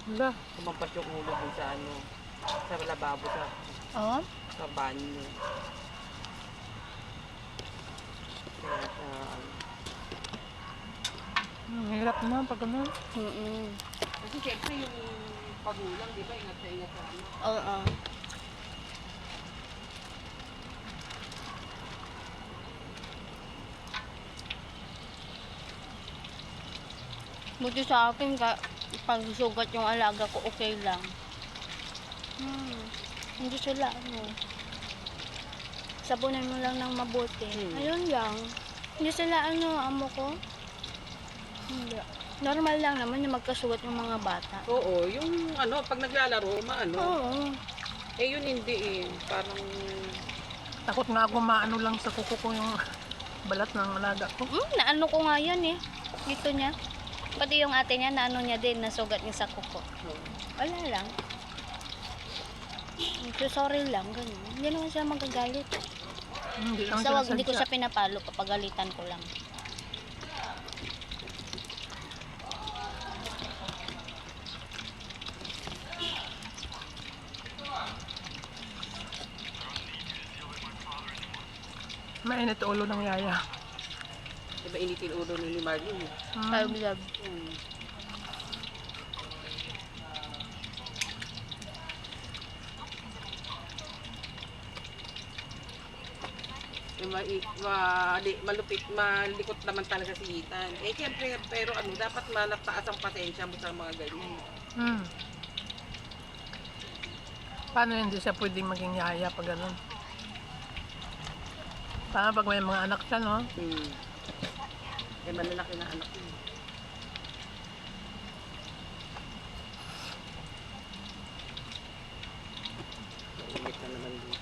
Wala. Kumampas yung ulo dun sa ano, sa lababo, Oo. sa banyo. Kaya sa ano. Ang hirap na pag ano. Kasi syempre yung pagulang, di ba, ingat sa ano. Oo. Buti sa akin, pag sugat yung alaga ko, okay lang. Hindi sila, sabunan mo lang ng mabuti. Ayun lang. Hindi sila, amo ko. Hindi. Normal lang naman yung magkasugat yung mga bata. Oo, yung ano, pag naglalaro, maano. Oo. Eh yun hindi eh. Parang, Takot nga ako maano lang sa kuko ko yung balat ng alaga ko. Naano ko nga yan eh. Dito niya. Pati yung ate niya, naano niya din, nasugat niya sa kuko. Wala lang. So, sorry lang, ganun. Hindi naman siya magagalit. Hindi lang Basta wag, hindi ko sinasadya. siya pinapalo, papagalitan ko lang. Mainit ulo ng yaya. di ba initin ulo ni Marlene? Love. Malupit, malikot naman talaga si Ethan. Eh, siyempre, pero ano, dapat malataas ang pasensya mo sa mga ganyan. Paano hindi siya pwedeng maging yaya pag ganun? Paano pag may mga anak siya, no? Eh, malalaki na anak mo. Ulit na naman dito.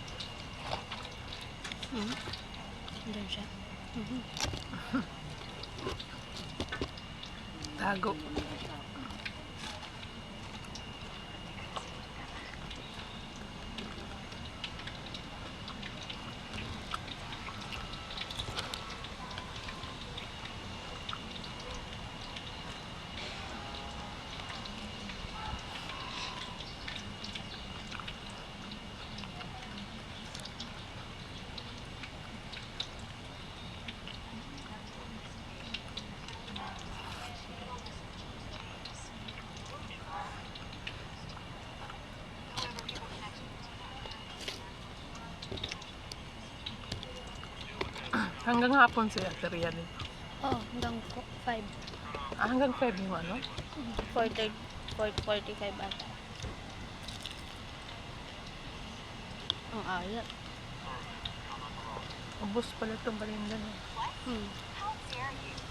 Doon siya. Tago. Hanggang hapon si Ate Ria din. Oh, hanggang 5. Hanggang 5 yung ano? 4:45 ata. Ang ayat. Ubus pala itong kalindan. How dare you?